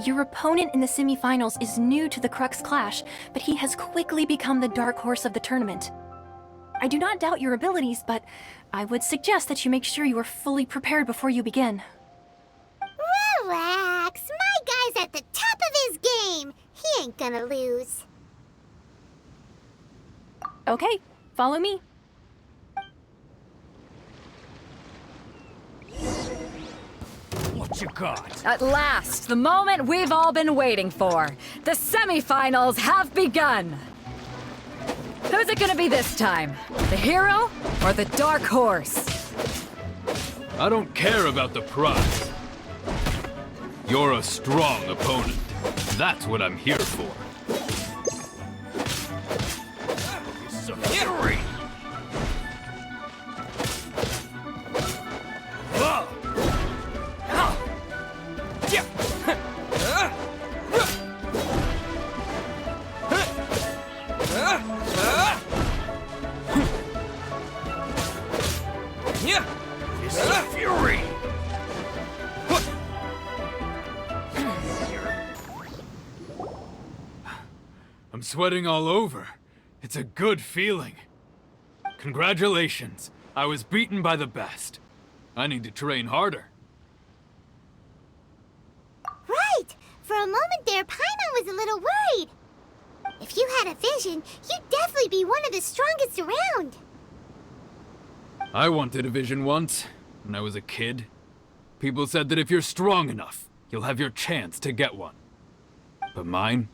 Your opponent in the semifinals is new to the Crux Clash, but he has quickly become the dark horse of the tournament. I do not doubt your abilities, but I would suggest that you make sure you are fully prepared before you begin. Relax, my guy's at the top of his game. He ain't gonna lose. Okay, follow me. What you got? At last, the moment we've all been waiting for. The semifinals have begun. Who's it gonna be this time? The hero or the dark horse? I don't care about the prize. You're a strong opponent. That's what I'm here for. Fury! Fury! I'm sweating all over. It's a good feeling. Congratulations. I was beaten by the best. I need to train harder. Right! For a moment there, Paimon was a little worried. If you had a vision, you'd definitely be one of the strongest around. I wanted a vision once, when I was a kid. People said that if you're strong enough, you'll have your chance to get one. But mine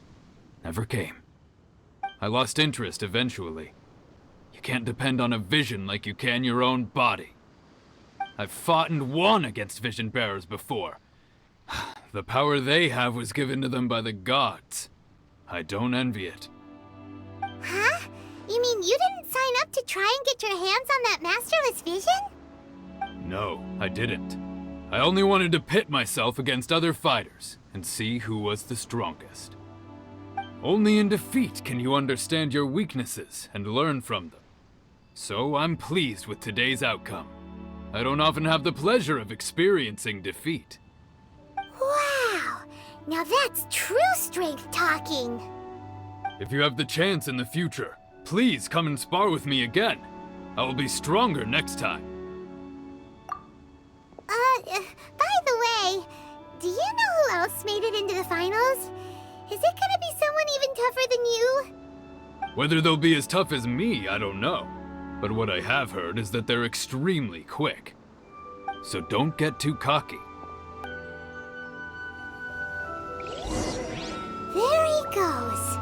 never came. I lost interest eventually. You can't depend on a vision like you can your own body. I've fought and won against vision bearers before. The power they have was given to them by the gods. I don't envy it. Huh? You mean you didn't sign up to try and get your hands on that masterless vision? No, I didn't. I only wanted to pit myself against other fighters and see who was the strongest. Only in defeat can you understand your weaknesses and learn from them. So I'm pleased with today's outcome. I don't often have the pleasure of experiencing defeat. Wow! Now that's true strength talking. If you have the chance in the future, please come and spar with me again. I will be stronger next time. By the way, do you know who else made it into the finals? Is it gonna be someone even tougher than you? Whether they'll be as tough as me, I don't know. But what I have heard is that they're extremely quick. So don't get too cocky. There he goes.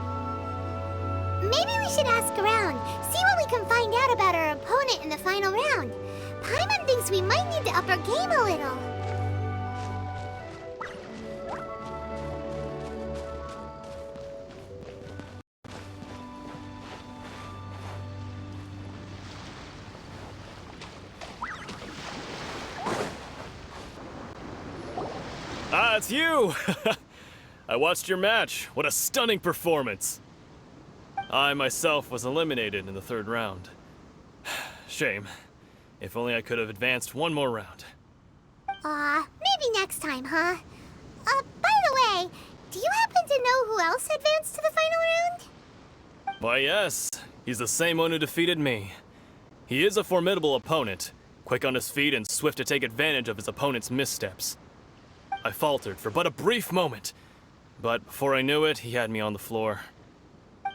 Maybe we should ask around, see what we can find out about our opponent in the final round. Paimon thinks we might need to up our game a little. Ah, it's you! I watched your match. What a stunning performance. I myself was eliminated in the third round. Shame. If only I could have advanced one more round. Maybe next time, huh? By the way, do you happen to know who else advanced to the final round? Why, yes. He's the same one who defeated me. He is a formidable opponent, quick on his feet and swift to take advantage of his opponent's missteps. I faltered for but a brief moment, but before I knew it, he had me on the floor.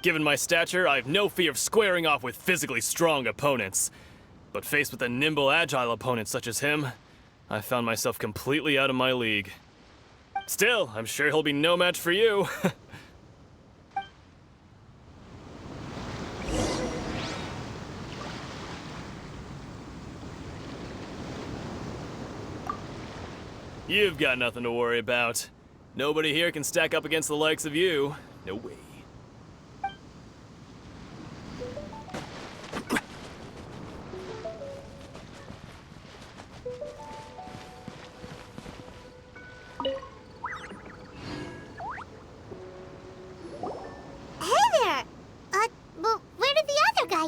Given my stature, I have no fear of squaring off with physically strong opponents. But faced with a nimble, agile opponent such as him, I found myself completely out of my league. Still, I'm sure he'll be no match for you. You've got nothing to worry about. Nobody here can stack up against the likes of you. No way.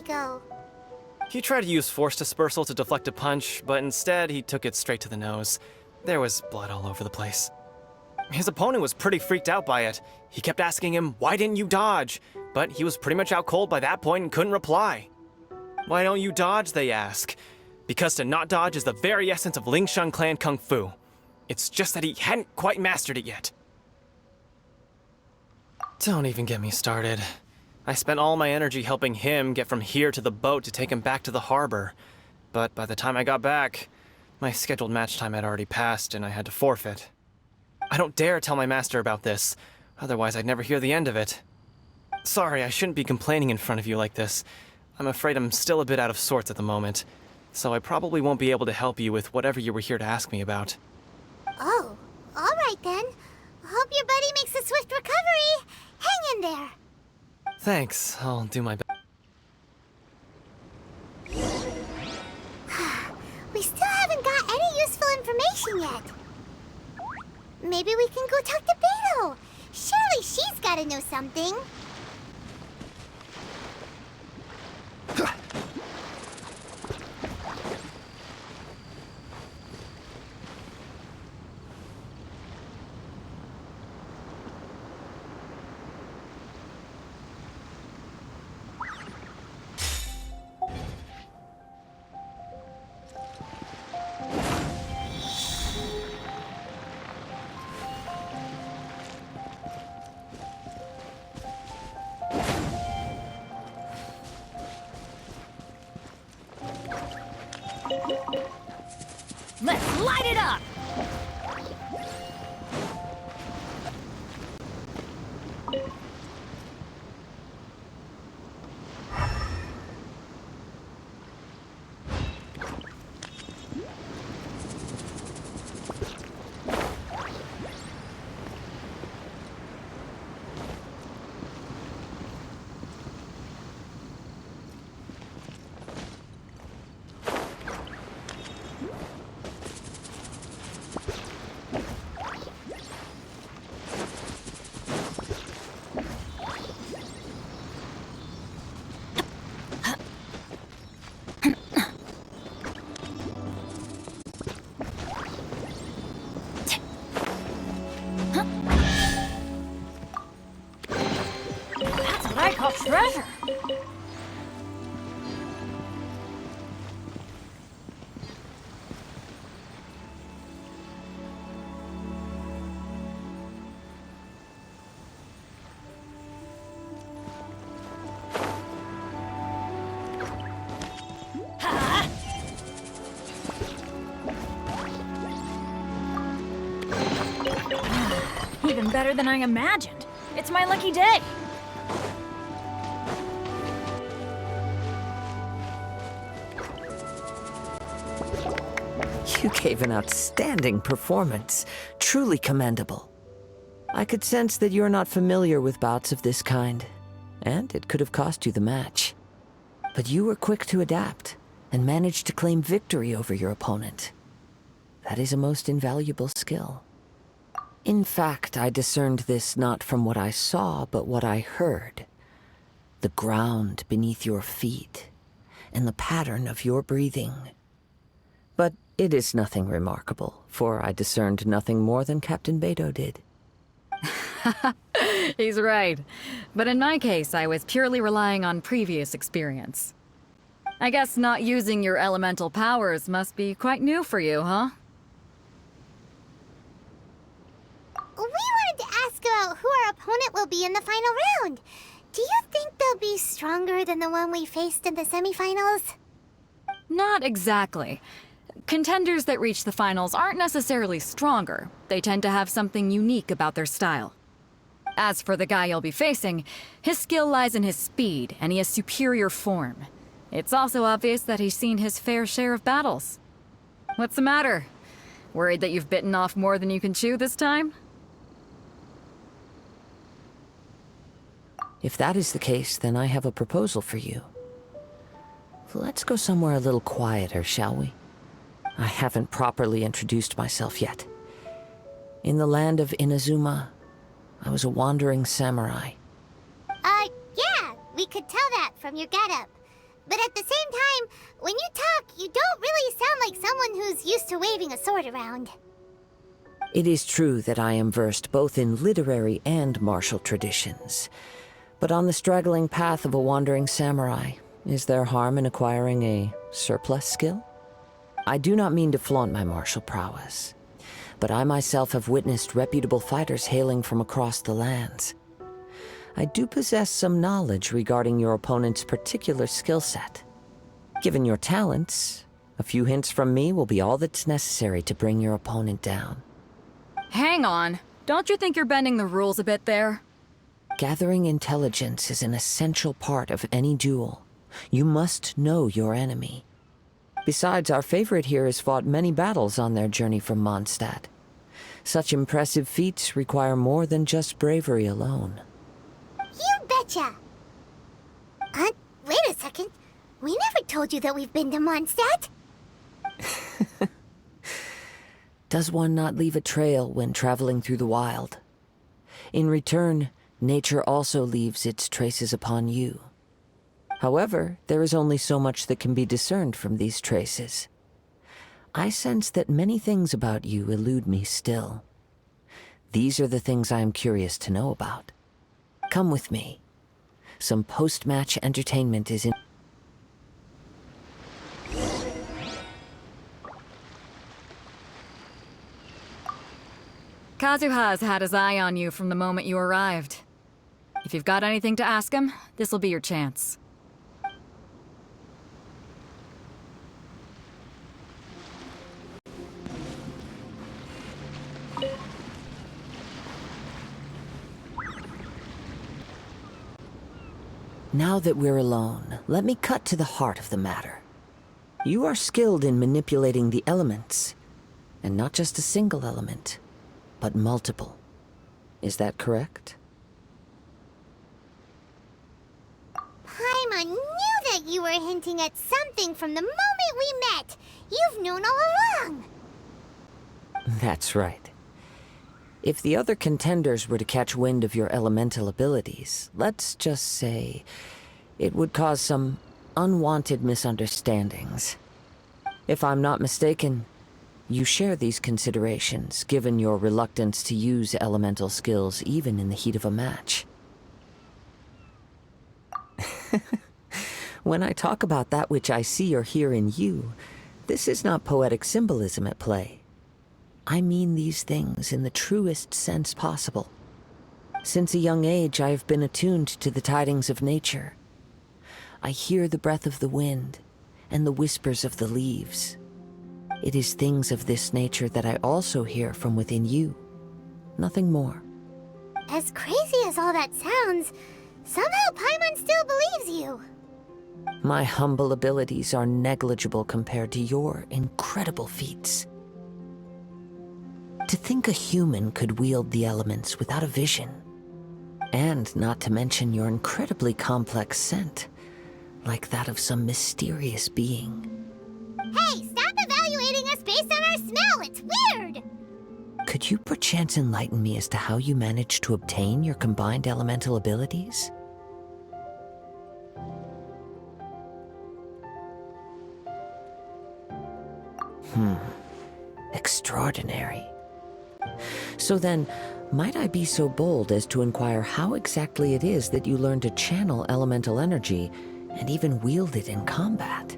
go? He tried to use force dispersal to deflect a punch, but instead he took it straight to the nose. There was blood all over the place. His opponent was pretty freaked out by it. He kept asking him, "Why didn't you dodge?" But he was pretty much out cold by that point and couldn't reply. "Why don't you dodge?" they ask. Because to not dodge is the very essence of Lingshan clan kung fu. It's just that he hadn't quite mastered it yet. Don't even get me started. I spent all my energy helping him get from here to the boat to take him back to the harbor. But by the time I got back, my scheduled match time had already passed and I had to forfeit. I don't dare tell my master about this, otherwise I'd never hear the end of it. Sorry, I shouldn't be complaining in front of you like this. I'm afraid I'm still a bit out of sorts at the moment, so I probably won't be able to help you with whatever you were here to ask me about. Oh, alright then. Hope your buddy makes a swift recovery. Hang in there. Thanks, I'll do my best. We still haven't got any useful information yet. Maybe we can go talk to Beto. Surely she's gotta know something. Let's light it up! Treasure! Even better than I imagined. It's my lucky day. You gave an outstanding performance. Truly commendable. I could sense that you're not familiar with bouts of this kind, and it could have cost you the match. But you were quick to adapt, and managed to claim victory over your opponent. That is a most invaluable skill. In fact, I discerned this not from what I saw, but what I heard. The ground beneath your feet, and the pattern of your breathing. But it is nothing remarkable, for I discerned nothing more than Captain Beto did. He's right. But in my case, I was purely relying on previous experience. I guess not using your elemental powers must be quite new for you, huh? We wanted to ask about who our opponent will be in the final round. Do you think they'll be stronger than the one we faced in the semifinals? Not exactly. Contenders that reach the finals aren't necessarily stronger. They tend to have something unique about their style. As for the guy you'll be facing, his skill lies in his speed, and he has superior form. It's also obvious that he's seen his fair share of battles. What's the matter? Worried that you've bitten off more than you can chew this time? If that is the case, then I have a proposal for you. Let's go somewhere a little quieter, shall we? I haven't properly introduced myself yet. In the land of Inazuma, I was a wandering samurai. Yeah, we could tell that from your getup. But at the same time, when you talk, you don't really sound like someone who's used to waving a sword around. It is true that I am versed both in literary and martial traditions. But on the straggling path of a wandering samurai, is there harm in acquiring a surplus skill? I do not mean to flaunt my martial prowess, but I myself have witnessed reputable fighters hailing from across the lands. I do possess some knowledge regarding your opponent's particular skill set. Given your talents, a few hints from me will be all that's necessary to bring your opponent down. Hang on. Don't you think you're bending the rules a bit there? Gathering intelligence is an essential part of any duel. You must know your enemy. Besides, our favorite here has fought many battles on their journey from Mondstadt. Such impressive feats require more than just bravery alone. You betcha! Wait a second. We never told you that we've been to Mondstadt. Does one not leave a trail when traveling through the wild? In return, nature also leaves its traces upon you. However, there is only so much that can be discerned from these traces. I sense that many things about you elude me still. These are the things I am curious to know about. Come with me. Some post-match entertainment is in... Kazuha's had his eye on you from the moment you arrived. If you've got anything to ask him, this'll be your chance. Now that we're alone, let me cut to the heart of the matter. You are skilled in manipulating the elements, and not just a single element, but multiple. Is that correct? Paimon knew that you were hinting at something from the moment we met. You've known all along. That's right. If the other contenders were to catch wind of your elemental abilities, let's just say it would cause some unwanted misunderstandings. If I'm not mistaken, you share these considerations, given your reluctance to use elemental skills even in the heat of a match. When I talk about that which I see or hear in you, this is not poetic symbolism at play. I mean these things in the truest sense possible. Since a young age, I have been attuned to the tidings of nature. I hear the breath of the wind and the whispers of the leaves. It is things of this nature that I also hear from within you. Nothing more. As crazy as all that sounds, somehow Paimon still believes you. My humble abilities are negligible compared to your incredible feats. To think a human could wield the elements without a vision. And not to mention your incredibly complex scent, like that of some mysterious being. Hey, stop evaluating us based on our smell! It's weird! Could you perchance enlighten me as to how you managed to obtain your combined elemental abilities? Extraordinary. So then, might I be so bold as to inquire how exactly it is that you learn to channel elemental energy and even wield it in combat?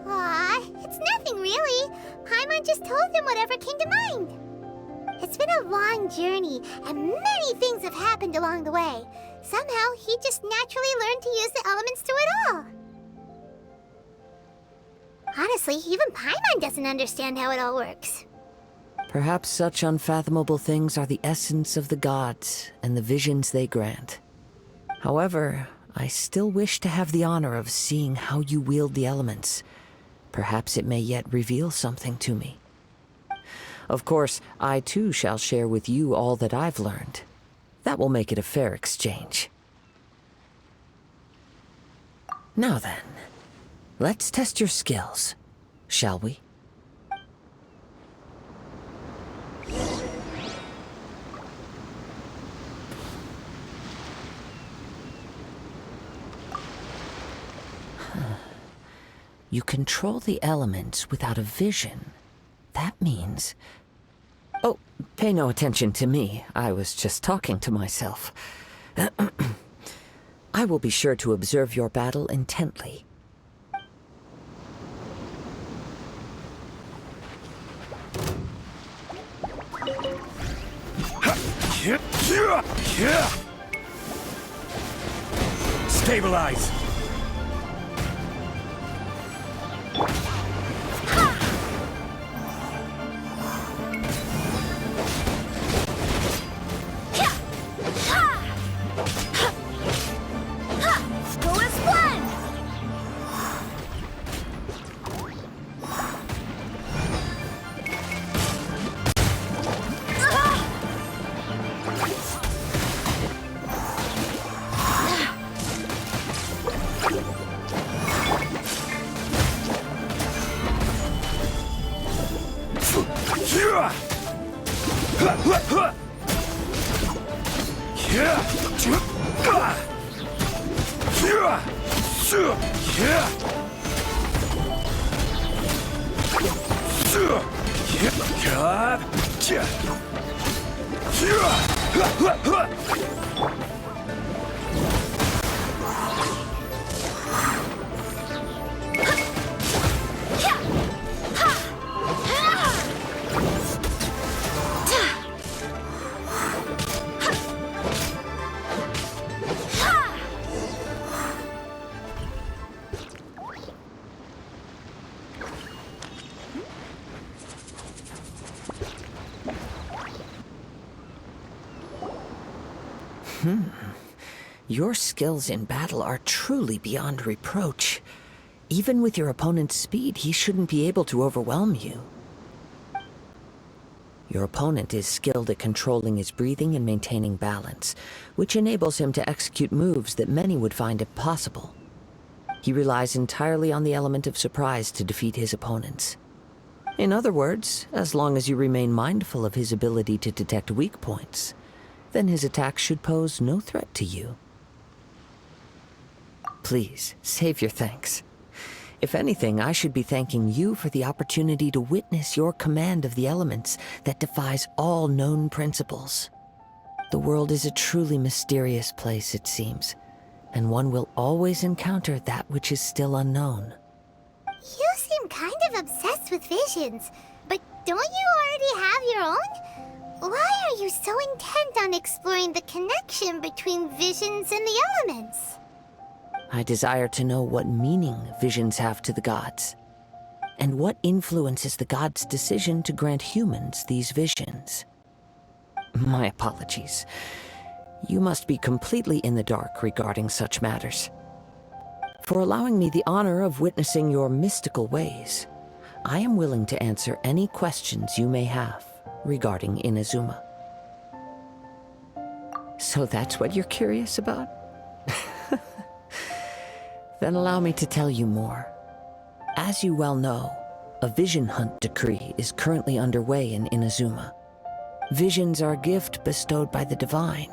Aw, it's nothing really. Paimon just told him whatever came to mind. It's been a long journey, and many things have happened along the way. Somehow, he just naturally learned to use the elements through it all. Honestly, even Paimon doesn't understand how it all works. Perhaps such unfathomable things are the essence of the gods and the visions they grant. However, I still wish to have the honor of seeing how you wield the elements. Perhaps it may yet reveal something to me. Of course, I too shall share with you all that I've learned. That will make it a fair exchange. Now then, let's test your skills, shall we? You control the elements without a vision. That means... Oh, pay no attention to me. I was just talking to myself. I will be sure to observe your battle intently. Stabilize! Go as one! Your skills in battle are truly beyond reproach. Even with your opponent's speed, he shouldn't be able to overwhelm you. Your opponent is skilled at controlling his breathing and maintaining balance, which enables him to execute moves that many would find impossible. He relies entirely on the element of surprise to defeat his opponents. In other words, as long as you remain mindful of his ability to detect weak points, then his attacks should pose no threat to you. Please, save your thanks. If anything, I should be thanking you for the opportunity to witness your command of the elements that defies all known principles. The world is a truly mysterious place, it seems, and one will always encounter that which is still unknown. You seem kind of obsessed with visions, but don't you already have your own? Why are you so intent on exploring the connection between visions and the elements? I desire to know what meaning visions have to the gods, and what influences the gods' decision to grant humans these visions. My apologies. You must be completely in the dark regarding such matters. For allowing me the honor of witnessing your mystical ways, I am willing to answer any questions you may have regarding Inazuma. So that's what you're curious about? Then allow me to tell you more. As you well know, a vision hunt decree is currently underway in Inazuma. Visions are a gift bestowed by the divine.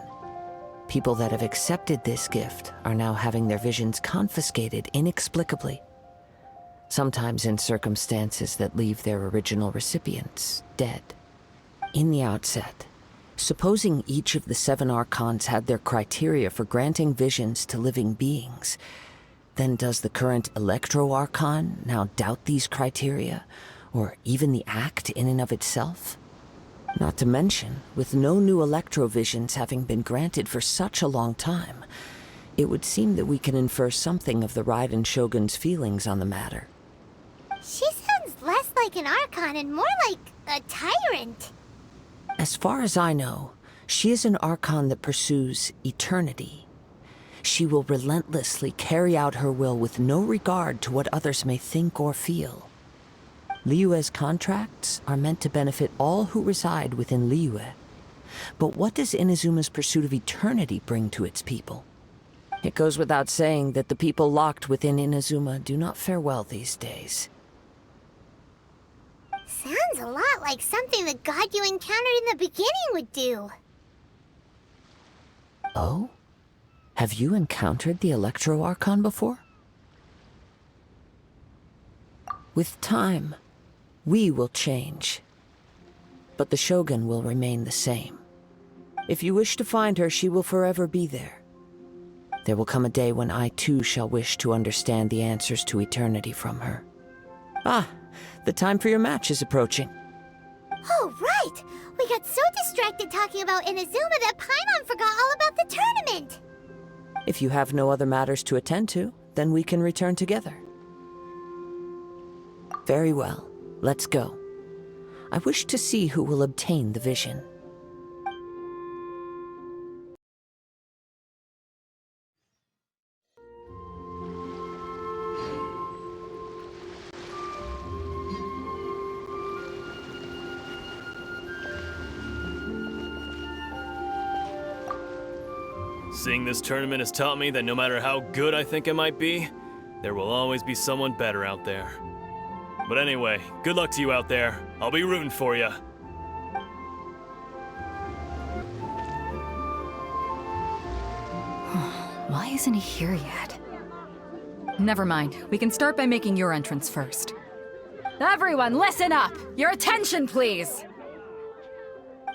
People that have accepted this gift are now having their visions confiscated inexplicably, sometimes in circumstances that leave their original recipients dead. In the outset, supposing each of the 7 archons had their criteria for granting visions to living beings, then does the current Electro-Archon now doubt these criteria, or even the act in and of itself? Not to mention, with no new Electro-Visions having been granted for such a long time, it would seem that we can infer something of the Raiden Shogun's feelings on the matter. She sounds less like an Archon and more like a tyrant. As far as I know, she is an Archon that pursues eternity. She will relentlessly carry out her will with no regard to what others may think or feel. Liyue's contracts are meant to benefit all who reside within Liyue. But what does Inazuma's pursuit of eternity bring to its people? It goes without saying that the people locked within Inazuma do not fare well these days. Sounds a lot like something the god you encountered in the beginning would do. Oh? Have you encountered the Electro-Archon before? With time, we will change. But the Shogun will remain the same. If you wish to find her, she will forever be there. There will come a day when I too shall wish to understand the answers to eternity from her. Ah, the time for your match is approaching. Oh, right! We got so distracted talking about Inazuma that Paimon forgot all about the tournament! If you have no other matters to attend to, then we can return together. Very well, let's go. I wish to see who will obtain the vision. Seeing this tournament has taught me that no matter how good I think I might be, there will always be someone better out there. But anyway, good luck to you out there. I'll be rooting for you. Why isn't he here yet? Never mind. We can start by making your entrance first. Everyone, listen up! Your attention, please!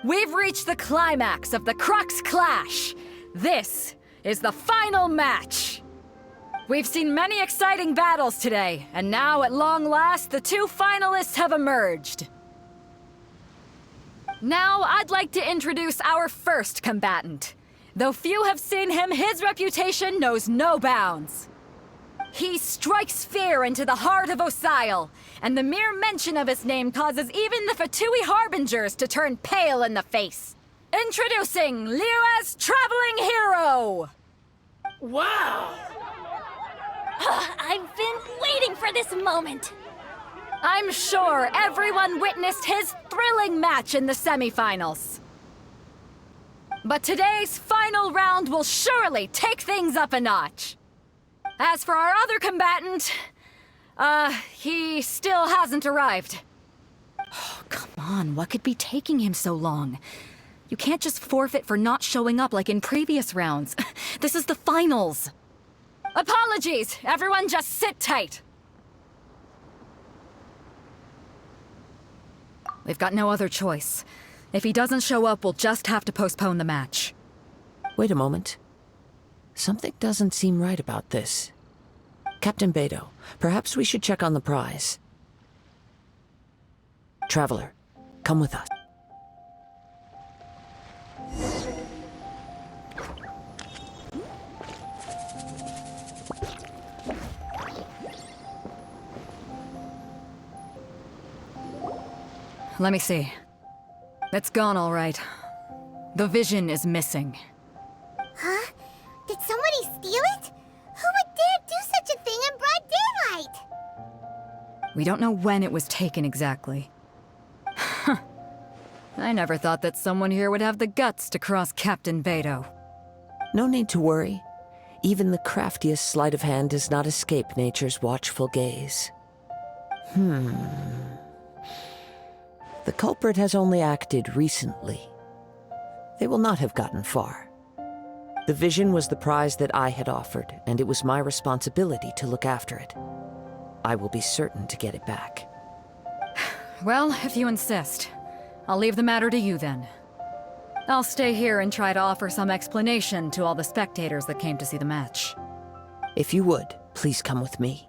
We've reached the climax of the Crux Clash! This is the final match! We've seen many exciting battles today, and now, at long last, the two finalists have emerged. Now, I'd like to introduce our first combatant. Though few have seen him, his reputation knows no bounds. He strikes fear into the heart of Osile, and the mere mention of his name causes even the Fatui Harbingers to turn pale in the face. Introducing Liyue's Traveling Hero! Wow! I've been waiting for this moment! I'm sure everyone witnessed his thrilling match in the semifinals. But today's final round will surely take things up a notch. As for our other combatant, he still hasn't arrived. Oh, come on, what could be taking him so long? You can't just forfeit for not showing up like in previous rounds. This is the finals. Apologies! Everyone just sit tight! We've got no other choice. If he doesn't show up, we'll just have to postpone the match. Wait a moment. Something doesn't seem right about this. Captain Beidou, perhaps we should check on the prize. Traveler, come with us. Let me see. It's gone all right. The vision is missing. Huh? Did somebody steal it? Who would dare do such a thing in broad daylight? We don't know when it was taken exactly. I never thought that someone here would have the guts to cross Captain Beidou. No need to worry. Even the craftiest sleight of hand does not escape nature's watchful gaze. The culprit has only acted recently. They will not have gotten far. The vision was the prize that I had offered, and it was my responsibility to look after it. I will be certain to get it back. Well, if you insist. I'll leave the matter to you then. I'll stay here and try to offer some explanation to all the spectators that came to see the match. If you would, please come with me.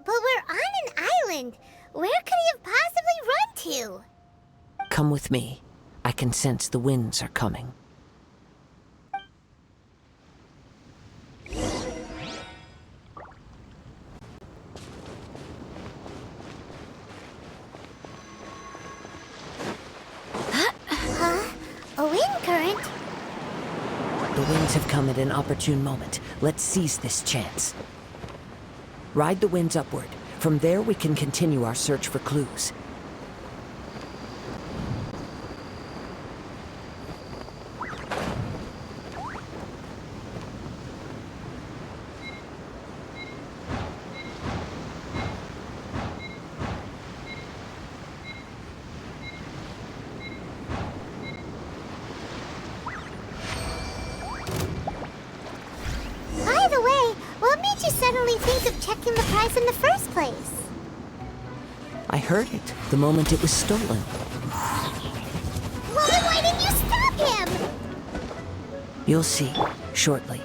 But we're on an island. Where could he have possibly run to? Come with me. I can sense the winds are coming. A wind current? The winds have come at an opportune moment. Let's seize this chance. Ride the winds upward. From there, we can continue our search for clues. By the way, what made you suddenly think of checking the price in the first place? I heard it the moment it was stolen. Well, then why didn't you stop him? You'll see shortly.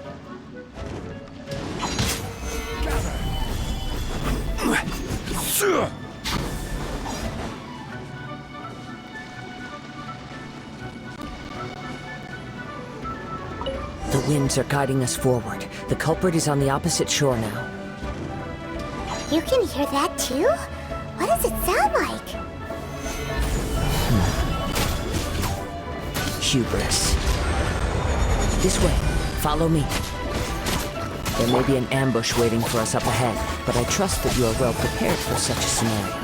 The winds are guiding us forward. The culprit is on the opposite shore now. You can hear that too? What does it sound like? Hubris. This way. Follow me. There may be an ambush waiting for us up ahead, but I trust that you are well prepared for such a scenario.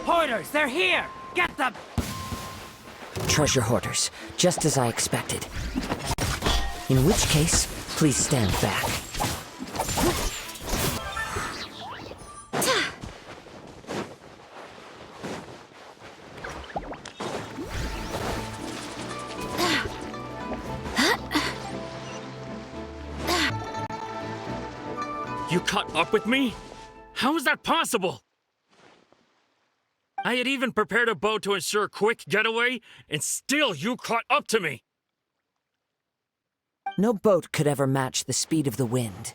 Hoarders, they're here! Get them! Treasure hoarders, just as I expected. In which case, please stand back. You caught up with me? How is that possible? I had even prepared a boat to ensure a quick getaway, and still you caught up to me! No boat could ever match the speed of the wind.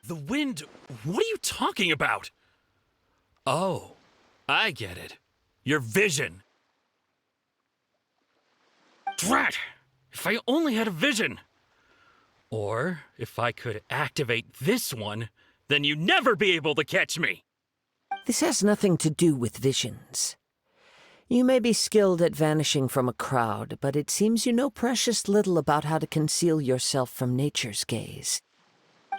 The wind? What are you talking about? Oh, I get it. Your vision. Drat! If I only had a vision! Or, if I could activate this one, then you'd never be able to catch me! This has nothing to do with visions. You may be skilled at vanishing from a crowd, but it seems you know precious little about how to conceal yourself from nature's gaze.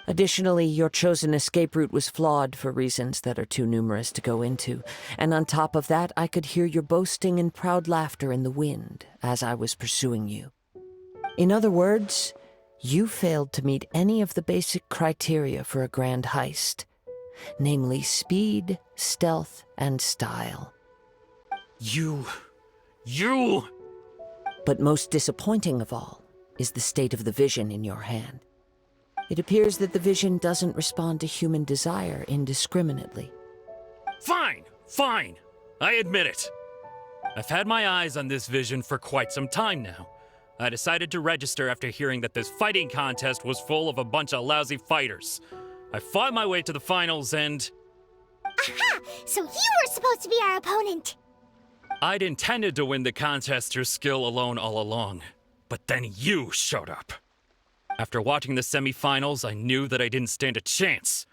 Additionally, your chosen escape route was flawed for reasons that are too numerous to go into, and on top of that, I could hear your boasting and proud laughter in the wind as I was pursuing you. In other words, you failed to meet any of the basic criteria for a grand heist. Namely speed, stealth, and style. You... But most disappointing of all is the state of the vision in your hand. It appears that the vision doesn't respond to human desire indiscriminately. Fine, fine. I admit it. I've had my eyes on this vision for quite some time now. I decided to register after hearing that this fighting contest was full of a bunch of lousy fighters. I fought my way to the finals and... Aha! So you were supposed to be our opponent! I'd intended to win the contest through skill alone all along. But then you showed up. After watching the semifinals, I knew that I didn't stand a chance.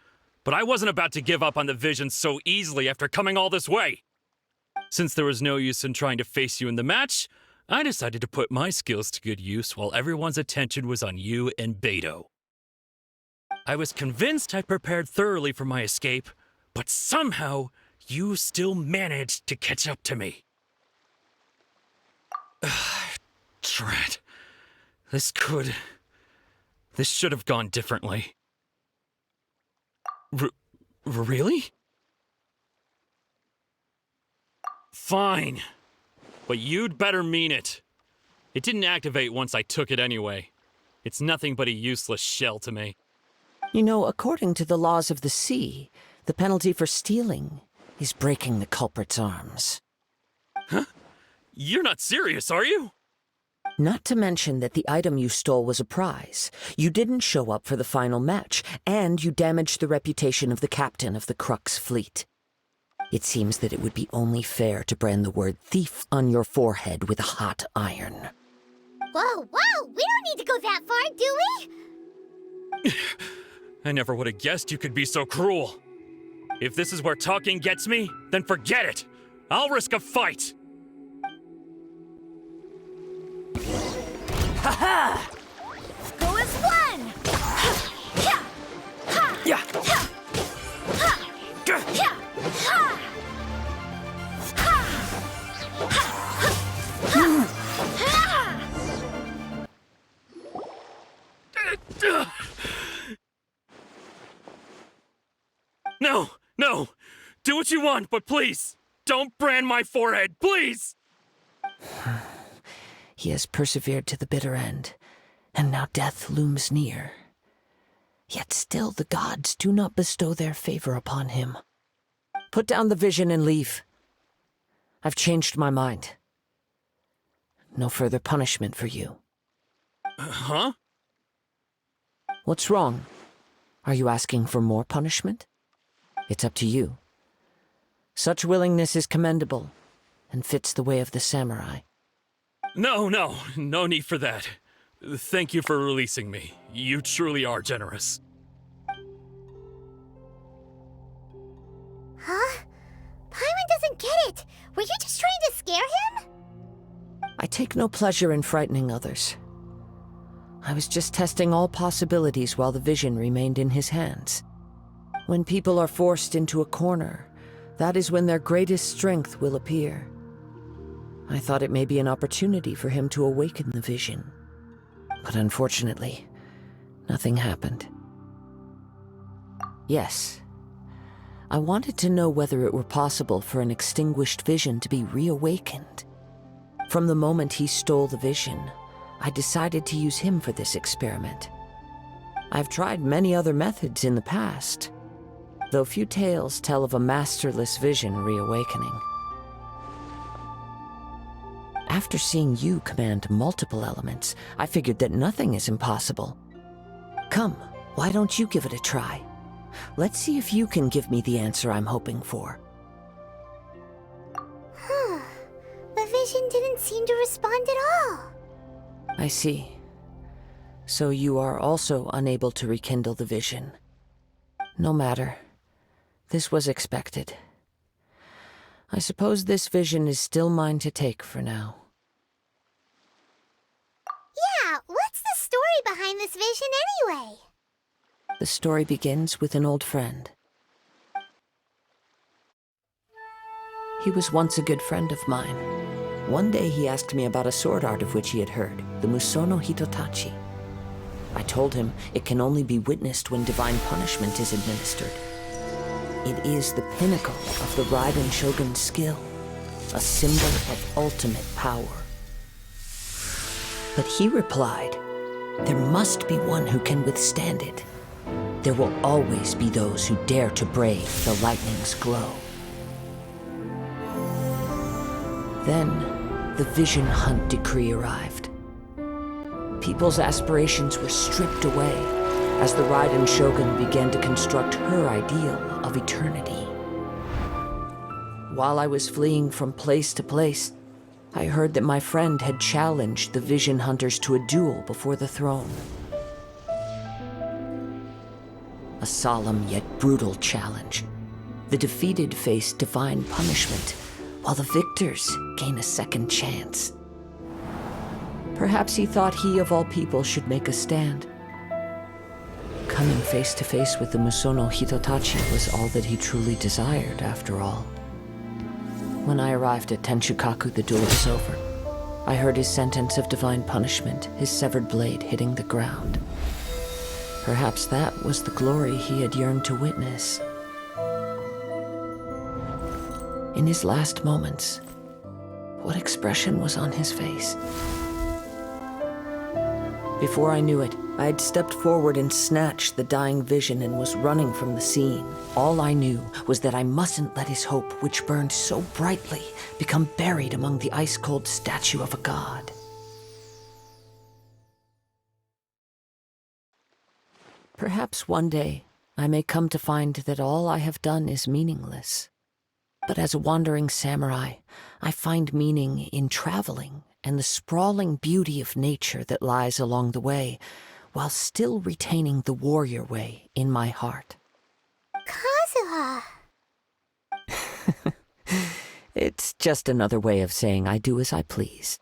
But I wasn't about to give up on the vision so easily after coming all this way. Since there was no use in trying to face you in the match, I decided to put my skills to good use while everyone's attention was on you and Beto. I was convinced I prepared thoroughly for my escape, but somehow you still managed to catch up to me. Drat. This should have gone differently. Really? Fine. But you'd better mean it. It didn't activate once I took it anyway. It's nothing but a useless shell to me. You know, according to the laws of the sea, the penalty for stealing is breaking the culprit's arms. Huh? You're not serious, are you? Not to mention that the item you stole was a prize. You didn't show up for the final match, and you damaged the reputation of the captain of the Crux fleet. It seems that it would be only fair to brand the word thief on your forehead with a hot iron. Whoa, whoa! We don't need to go that far, do we? I never would have guessed you could be so cruel. If this is where talking gets me, then forget it! I'll risk a fight! Go as one! Yeah. No, no! Do what you want, but please, don't brand my forehead, please! He has persevered to the bitter end, and now death looms near. Yet still the gods do not bestow their favor upon him. Put down the vision and leave. I've changed my mind. No further punishment for you. Huh? What's wrong? Are you asking for more punishment? It's up to you. Such willingness is commendable, and fits the way of the samurai. No need for that. Thank you for releasing me. You truly are generous. Huh? Paimon doesn't get it. Were you just trying to scare him? I take no pleasure in frightening others. I was just testing all possibilities while the vision remained in his hands. When people are forced into a corner, that is when their greatest strength will appear. I thought it may be an opportunity for him to awaken the vision. But unfortunately, nothing happened. Yes, I wanted to know whether it were possible for an extinguished vision to be reawakened. From the moment he stole the vision, I decided to use him for this experiment. I've tried many other methods in the past, though few tales tell of a masterless vision reawakening. After seeing you command multiple elements, I figured that nothing is impossible. Come, why don't you give it a try? Let's see if you can give me the answer I'm hoping for. The vision didn't seem to respond at all. I see. So you are also unable to rekindle the vision. No matter. This was expected. I suppose this vision is still mine to take for now. Yeah, what's the story behind this vision anyway? The story begins with an old friend. He was once a good friend of mine. One day he asked me about a sword art of which he had heard, the Musono Hitotachi. I told him it can only be witnessed when divine punishment is administered. It is the pinnacle of the Raiden Shogun's skill, a symbol of ultimate power. But he replied, there must be one who can withstand it. There will always be those who dare to brave the lightning's glow. Then, the Vision Hunt decree arrived. People's aspirations were stripped away as the Raiden Shogun began to construct her ideal of eternity. While I was fleeing from place to place, I heard that my friend had challenged the Vision Hunters to a duel before the throne. A solemn yet brutal challenge. The defeated face divine punishment, while the victors gain a second chance. Perhaps he thought he of all people should make a stand. Coming face to face with the Musono Hitotachi was all that he truly desired, after all. When I arrived at Tenshukaku, the duel was over. I heard his sentence of divine punishment, his severed blade hitting the ground. Perhaps that was the glory he had yearned to witness. In his last moments, what expression was on his face? Before I knew it, I had stepped forward and snatched the dying vision and was running from the scene. All I knew was that I mustn't let his hope, which burned so brightly, become buried among the ice-cold statue of a god. Perhaps one day I may come to find that all I have done is meaningless. But as a wandering samurai, I find meaning in traveling and the sprawling beauty of nature that lies along the way, while still retaining the warrior way in my heart. Kazuha. It's just another way of saying I do as I please.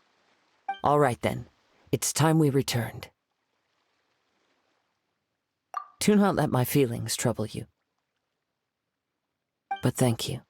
All right then, it's time we returned. Do not let my feelings trouble you. But thank you.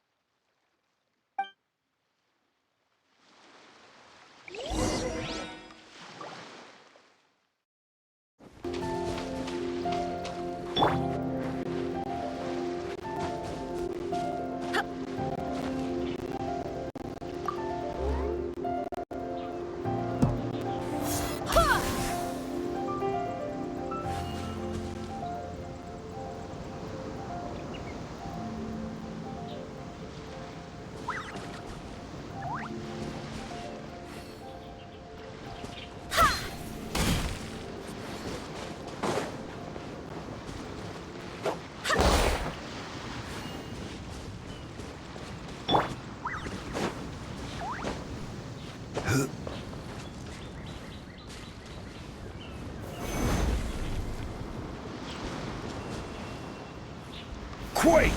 Quake!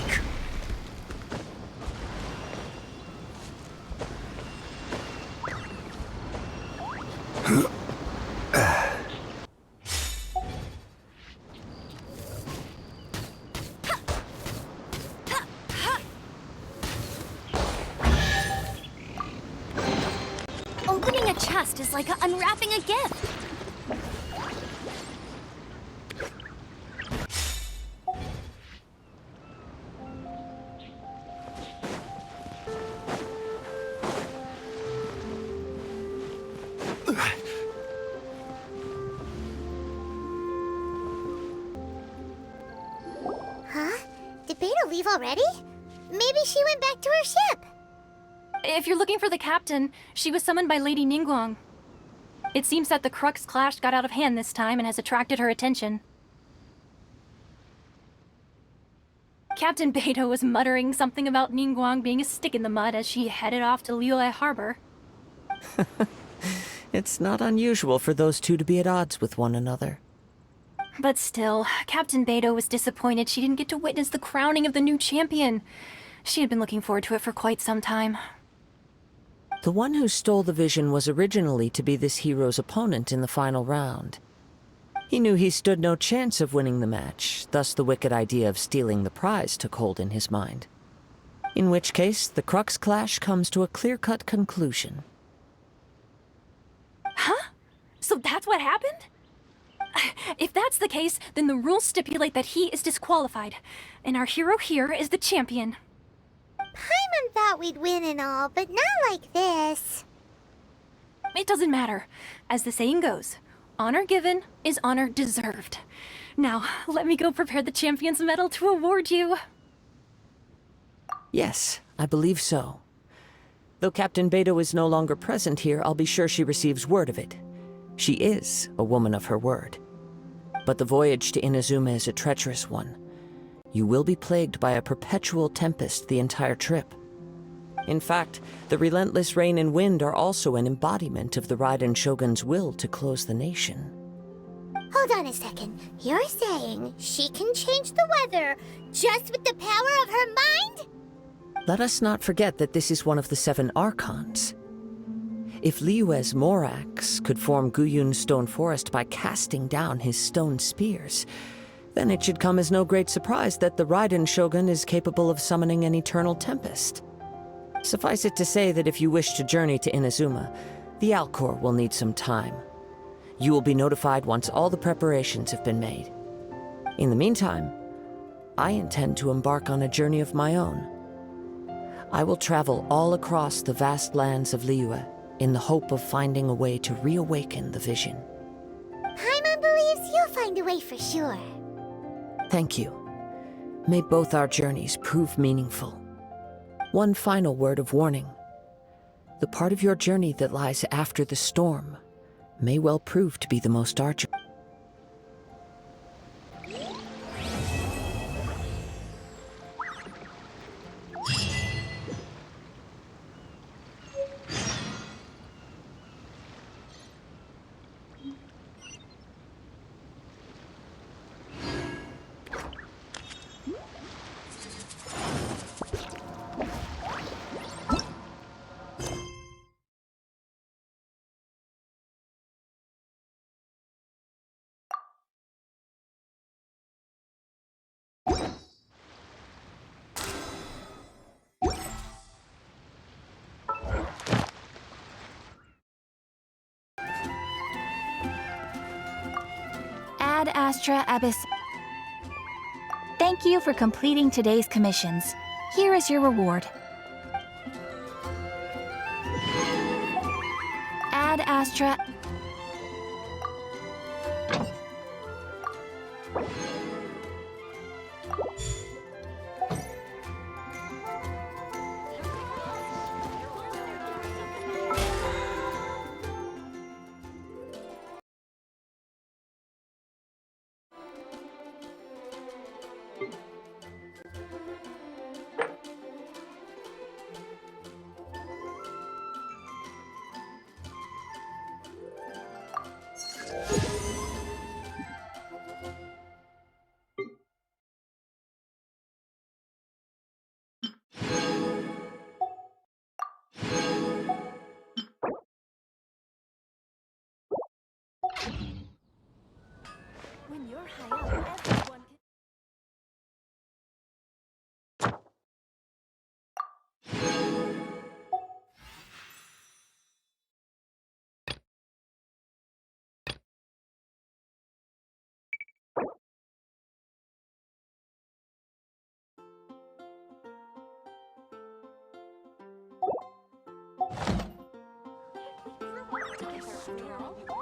Opening a chest is like unwrapping a gift. Huh? Did Beta leave already? Maybe she went back to her ship. If you're looking for the captain, she was summoned by Lady Ningguang. It seems that the Crux clash got out of hand this time and has attracted her attention. Captain Beidou was muttering something about Ningguang being a stick in the mud as she headed off to Liyue Harbor. It's not unusual for those two to be at odds with one another. But still, Captain Beidou was disappointed she didn't get to witness the crowning of the new champion. She had been looking forward to it for quite some time. The one who stole the vision was originally to be this hero's opponent in the final round. He knew he stood no chance of winning the match, thus the wicked idea of stealing the prize took hold in his mind. In which case, the Crux clash comes to a clear-cut conclusion. Huh? So that's what happened? If that's the case, then the rules stipulate that he is disqualified, and our hero here is the champion. Paimon thought we'd win and all, but not like this. It doesn't matter. As the saying goes, honor given is honor deserved. Now, let me go prepare the champion's medal to award you. Yes, I believe so. Though Captain Beidou is no longer present here, I'll be sure she receives word of it. She is a woman of her word. But the voyage to Inazuma is a treacherous one. You will be plagued by a perpetual tempest the entire trip. In fact, the relentless rain and wind are also an embodiment of the Raiden Shogun's will to close the nation. Hold on a second. You're saying she can change the weather just with the power of her mind? Let us not forget that this is one of the 7 Archons. If Liyue's Morax could form Guyun's stone forest by casting down his stone spears, then it should come as no great surprise that the Raiden Shogun is capable of summoning an eternal tempest. Suffice it to say that if you wish to journey to Inazuma, the Alcor will need some time. You will be notified once all the preparations have been made. In the meantime, I intend to embark on a journey of my own. I will travel all across the vast lands of Liyue in the hope of finding a way to reawaken the vision. Paimon believes you'll find a way for sure. Thank you. May both our journeys prove meaningful. One final word of warning. The part of your journey that lies after the storm may well prove to be the most arduous. Ad Astra Abyss. Thank you for completing today's commissions. Here is your reward. Ad Astra. When you're high up, everyone can...